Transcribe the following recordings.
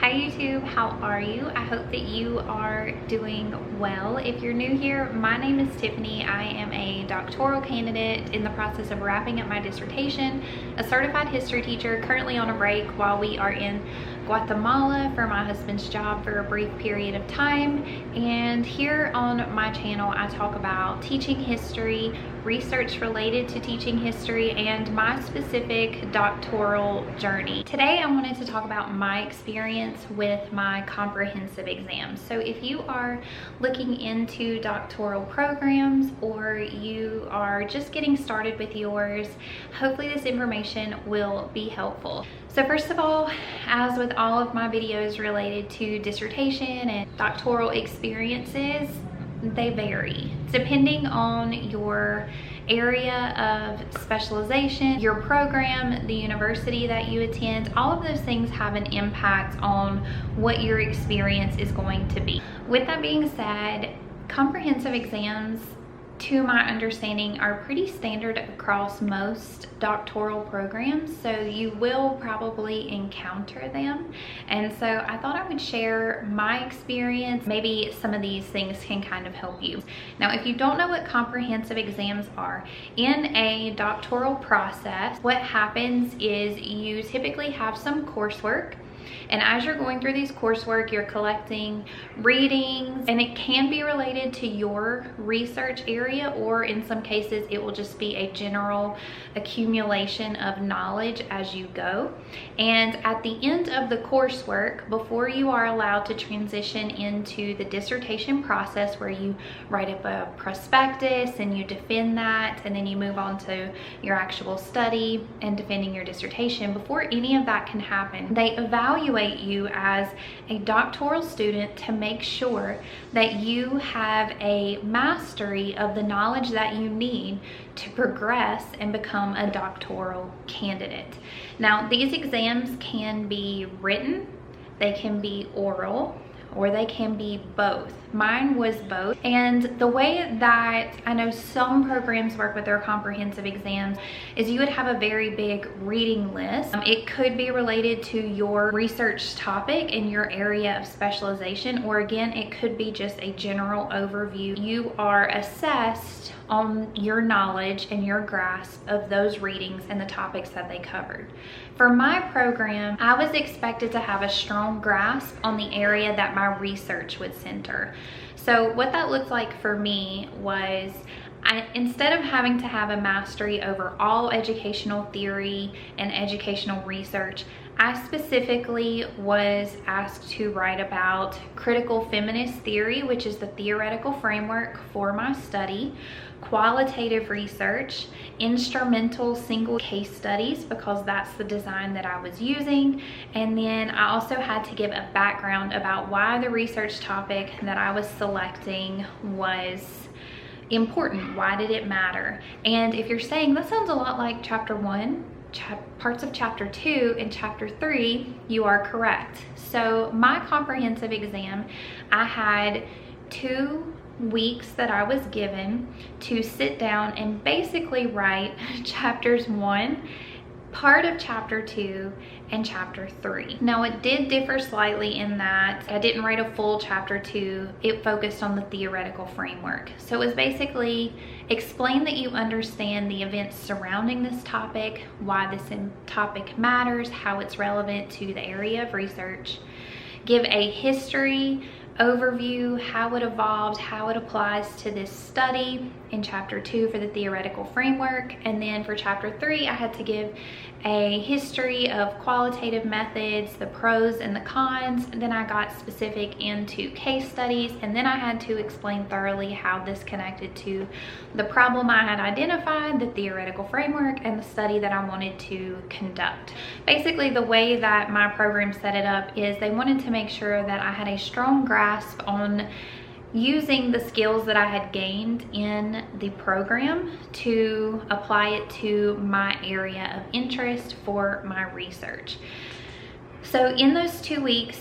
Hi YouTube, how are you? I hope that you are doing well. If you're new here, my name is Tiffany. I am a doctoral candidate in the process of wrapping up my dissertation, a certified history teacher, currently on a break while we are in Guatemala for my husband's job for a brief period of time. And here on my channel, I talk about teaching history, research related to teaching history, and my specific doctoral journey. Today, I wanted to talk about my experience with my comprehensive exams. So if you are looking into doctoral programs or you are just getting started with yours, hopefully this information will be helpful. So first of all, as with all of my videos related to dissertation and doctoral experiences, they vary depending on your area of specialization, your program, the university that you attend. All of those things have an impact on what your experience is going to be. With that being said, comprehensive exams, to my understanding, are pretty standard across most doctoral programs, so you will probably encounter them. And so I thought I would share my experience. Maybe some of these things can kind of help you. Now, if you don't know what comprehensive exams are, in a doctoral process, what happens is you typically have some coursework. And as you're going through these coursework, you're collecting readings, and it can be related to your research area, or in some cases, it will just be a general accumulation of knowledge as you go. And at the end of the coursework, before you are allowed to transition into the dissertation process where you write up a prospectus and you defend that, and then you move on to your actual study and defending your dissertation, before any of that can happen, they evaluate you as a doctoral student to make sure that you have a mastery of the knowledge that you need to progress and become a doctoral candidate. Now, these exams can be written, they can be oral, or they can be both. Mine was both. And the way that I know some programs work with their comprehensive exams is you would have a very big reading list. It could be related to your research topic in your area of specialization, or again, it could be just a general overview. You are assessed on your knowledge and your grasp of those readings and the topics that they covered. For my program, I was expected to have a strong grasp on the area that my research would center. So what that looked like for me was, instead of having to have a mastery over all educational theory and educational research, I specifically was asked to write about critical feminist theory, which is the theoretical framework for my study, qualitative research, instrumental single case studies, because that's the design that I was using. And then I also had to give a background about why the research topic that I was selecting was important. Why did it matter? And if you're saying that sounds a lot like chapter 1, parts of chapter 2 and chapter 3, you are correct. So my comprehensive exam, I had 2 weeks that I was given to sit down and basically write chapters 1, part of chapter 2, and chapter 3. Now, it did differ slightly in that I didn't write a full chapter 2. It focused on the theoretical framework. So it was basically explain that you understand the events surrounding this topic, why this topic matters, how it's relevant to the area of research, give a history overview, how it evolved, how it applies to this study in chapter 2 for the theoretical framework. And then for chapter 3, I had to give a history of qualitative methods, the pros and the cons. And then I got specific into case studies, and then I had to explain thoroughly how this connected to the problem I had identified, the theoretical framework, and the study that I wanted to conduct. Basically, the way that my program set it up is they wanted to make sure that I had a strong grasp on using the skills that I had gained in the program to apply it to my area of interest for my research. So in those 2 weeks,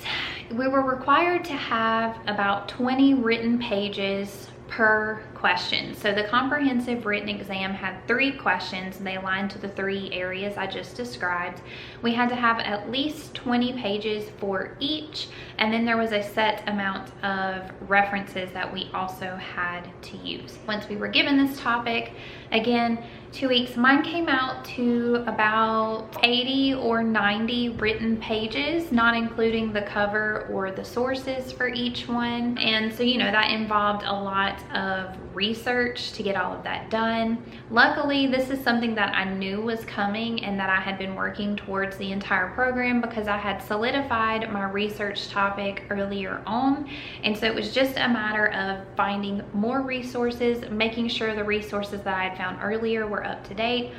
we were required to have about 20 written pages per question. So the comprehensive written exam had 3 questions, and they aligned to the 3 areas I just described. We had to have at least 20 pages for each, and then there was a set amount of references that we also had to use. Once we were given this topic, again, 2 weeks, mine came out to about 80 or 90 written pages, not including the cover or the sources for each one. And so, you know, that involved a lot of research to get all of that done. Luckily, this is something that I knew was coming and that I had been working towards the entire program, because I had solidified my research topic earlier on. And so it was just a matter of finding more resources, making sure the resources that I had found earlier were up to date,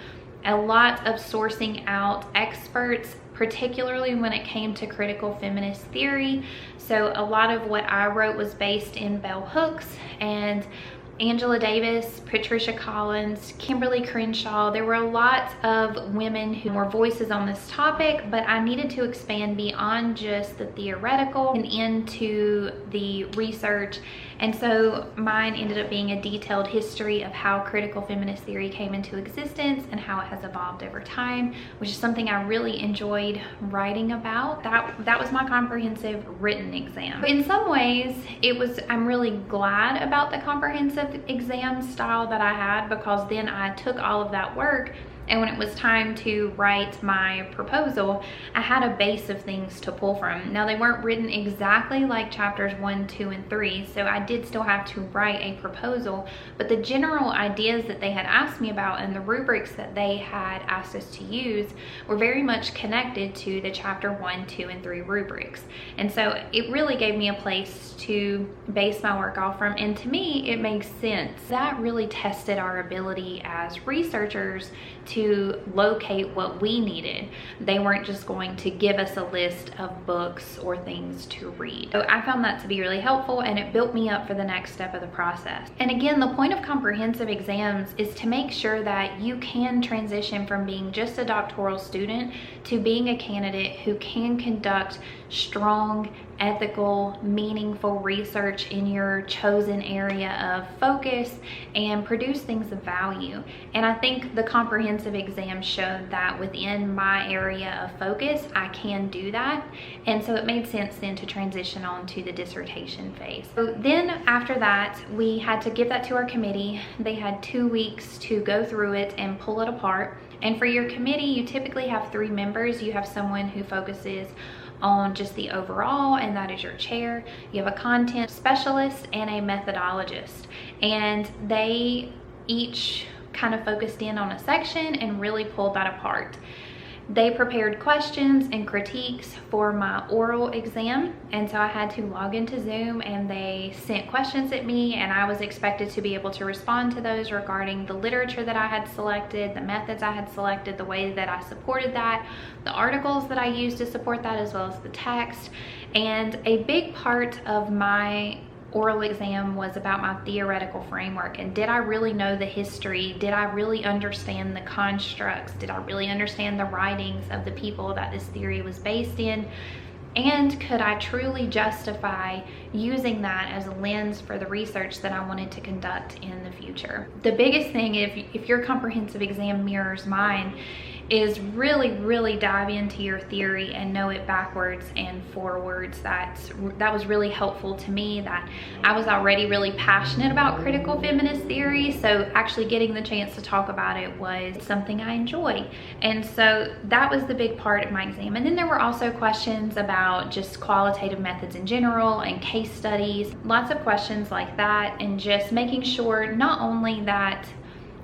a lot of sourcing out experts, particularly when it came to critical feminist theory. So a lot of what I wrote was based in Bell Hooks and Angela Davis, Patricia Collins, Kimberly Crenshaw. There were a lot of women who were voices on this topic, but I needed to expand beyond just the theoretical and into the research. And so mine ended up being a detailed history of how critical feminist theory came into existence and how it has evolved over time, which is something I really enjoyed writing about. That was my comprehensive written exam. In some ways, I'm really glad about the comprehensive exam style that I had, because then I took all of that work, and when it was time to write my proposal, I had a base of things to pull from. Now, they weren't written exactly like chapters 1, 2, and 3, so I did still have to write a proposal, but the general ideas that they had asked me about and the rubrics that they had asked us to use were very much connected to the chapter 1, 2, and 3 rubrics. And so it really gave me a place to base my work off from, and to me, it makes sense. That really tested our ability as researchers to locate what we needed. They weren't just going to give us a list of books or things to read. So I found that to be really helpful, and it built me up for the next step of the process. And again, the point of comprehensive exams is to make sure that you can transition from being just a doctoral student to being a candidate who can conduct strong, ethical, meaningful research in your chosen area of focus and produce things of value. And I think the comprehensive exam showed that within my area of focus, I can do that. And so it made sense then to transition on to the dissertation phase. So then after that, we had to give that to our committee. They had 2 weeks to go through it and pull it apart. And for your committee, you typically have 3 members. You have someone who focuses on just the overall, and that is your chair. You have a content specialist and a methodologist, and they each kind of focused in on a section and really pulled that apart. They prepared questions and critiques for my oral exam, and so I had to log into Zoom, and they sent questions at me, and I was expected to be able to respond to those regarding the literature that I had selected, the methods I had selected, the way that I supported that, the articles that I used to support that, as well as the text. And a big part of my oral exam was about my theoretical framework, and did I really know the history? Did I really understand the constructs? Did I really understand the writings of the people that this theory was based in? And could I truly justify using that as a lens for the research that I wanted to conduct in the future? The biggest thing, if your comprehensive exam mirrors mine, is really dive into your theory and know it backwards and forwards. That was really helpful to me, that I was already really passionate about critical feminist theory, so actually getting the chance to talk about it was something I enjoy. And so that was the big part of my exam. And then there were also questions about just qualitative methods in general and case studies, lots of questions like that, and just making sure not only that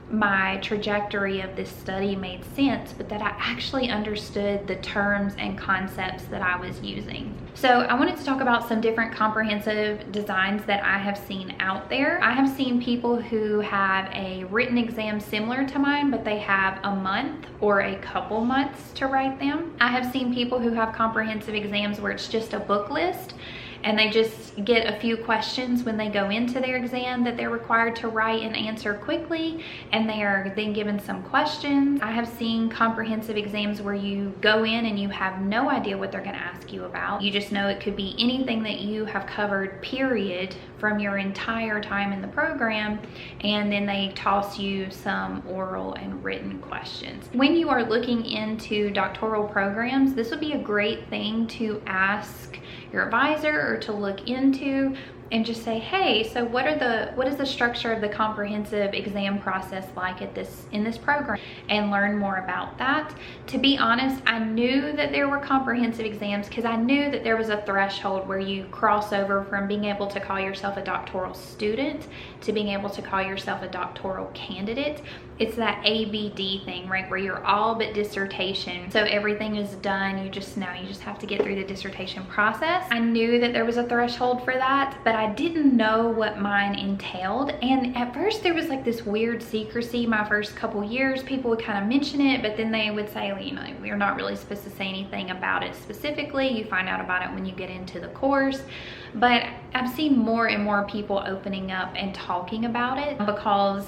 my trajectory of this study made sense, but that I actually understood the terms and concepts that I was using. So I wanted to talk about some different comprehensive designs that I have seen out there. I have seen people who have a written exam similar to mine, but they have a month or a couple months to write them. I have seen people who have comprehensive exams where it's just a book list, and they just get a few questions when they go into their exam that they're required to write and answer quickly, and they are then given some questions. I have seen comprehensive exams where you go in and you have no idea what they're going to ask you about. You just know it could be anything that you have covered, period, from your entire time in the program, and then they toss you some oral and written questions. When you are looking into doctoral programs, this would be a great thing to ask your advisor or to look into, and just say, hey, so what is the structure of the comprehensive exam process like in this program, and learn more about that. To be honest, I knew that there were comprehensive exams because I knew that there was a threshold where you cross over from being able to call yourself a doctoral student to being able to call yourself a doctoral candidate. It's that ABD thing, right, where you're all but dissertation. So everything is done. You just have to get through the dissertation process. I knew that there was a threshold for that, but I didn't know what mine entailed. And at first there was like this weird secrecy. My first couple years, people would kind of mention it, but then they would say, you know, we're not really supposed to say anything about it specifically. You find out about it when you get into the course. But I've seen more and more people opening up and talking about it, because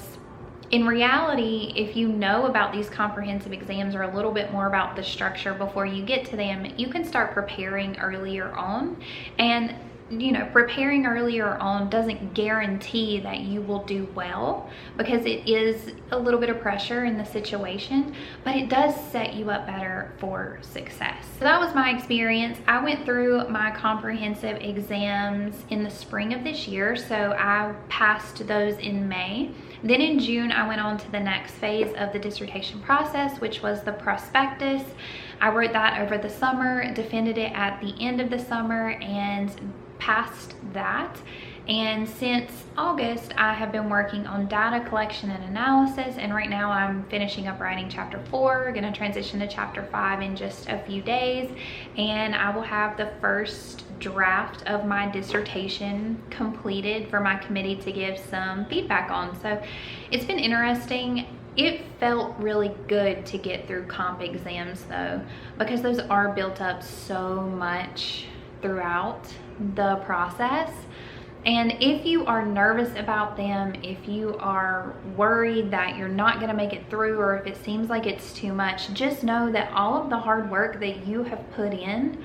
in reality, if you know about these comprehensive exams or a little bit more about the structure before you get to them, you can start preparing earlier on. And you know, preparing earlier on doesn't guarantee that you will do well, because it is a little bit of pressure in the situation, but it does set you up better for success. So that was my experience. I went through my comprehensive exams in the spring of this year, so I passed those in May. Then in June, I went on to the next phase of the dissertation process, which was the prospectus. I wrote that over the summer, defended it at the end of the summer, and passed that. And since August, I have been working on data collection and analysis, and right now I'm finishing up writing chapter 4, gonna transition to chapter 5 in just a few days, and I will have the first draft of my dissertation completed for my committee to give some feedback on. So it's been interesting. It felt really good to get through comp exams though, because those are built up so much throughout the process. And if you are nervous about them, if you are worried that you're not going to make it through, or if it seems like it's too much, just know that all of the hard work that you have put in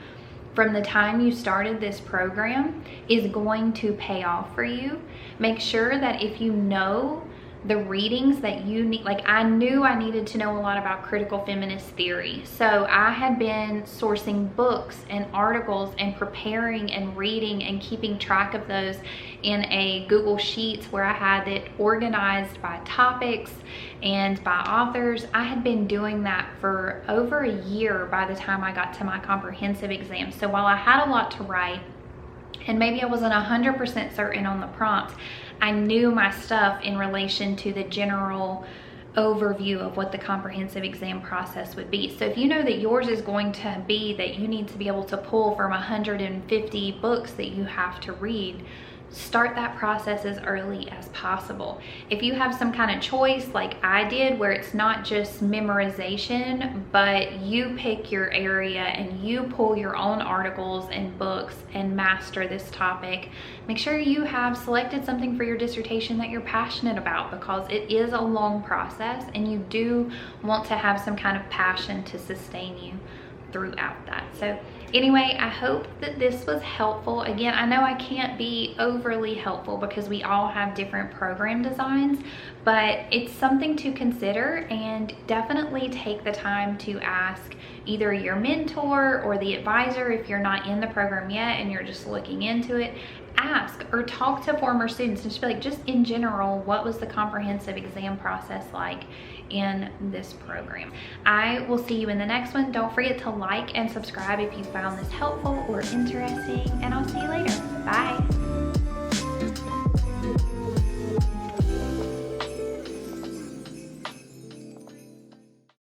from the time you started this program is going to pay off for you. Make sure that if you know the readings that you need, like I knew I needed to know a lot about critical feminist theory. So I had been sourcing books and articles and preparing and reading and keeping track of those in a Google Sheets where I had it organized by topics and by authors. I had been doing that for over a year by the time I got to my comprehensive exam. So while I had a lot to write, and maybe I wasn't 100% certain on the prompt, I knew my stuff in relation to the general overview of what the comprehensive exam process would be. So if you know that yours is going to be that you need to be able to pull from 150 books that you have to read, start that process as early as possible. If you have some kind of choice like I did, where it's not just memorization, but you pick your area and you pull your own articles and books and master this topic, make sure you have selected something for your dissertation that you're passionate about, because it is a long process and you do want to have some kind of passion to sustain you throughout that. So anyway, I hope that this was helpful. Again, I know I can't be overly helpful because we all have different program designs, but it's something to consider, and definitely take the time to ask either your mentor or the advisor if you're not in the program yet and you're just looking into it. Ask or talk to former students and just be like, just in general, what was the comprehensive exam process like in this program? I will see you in the next one. Don't forget to like and subscribe if you found this helpful or interesting, and I'll see you later.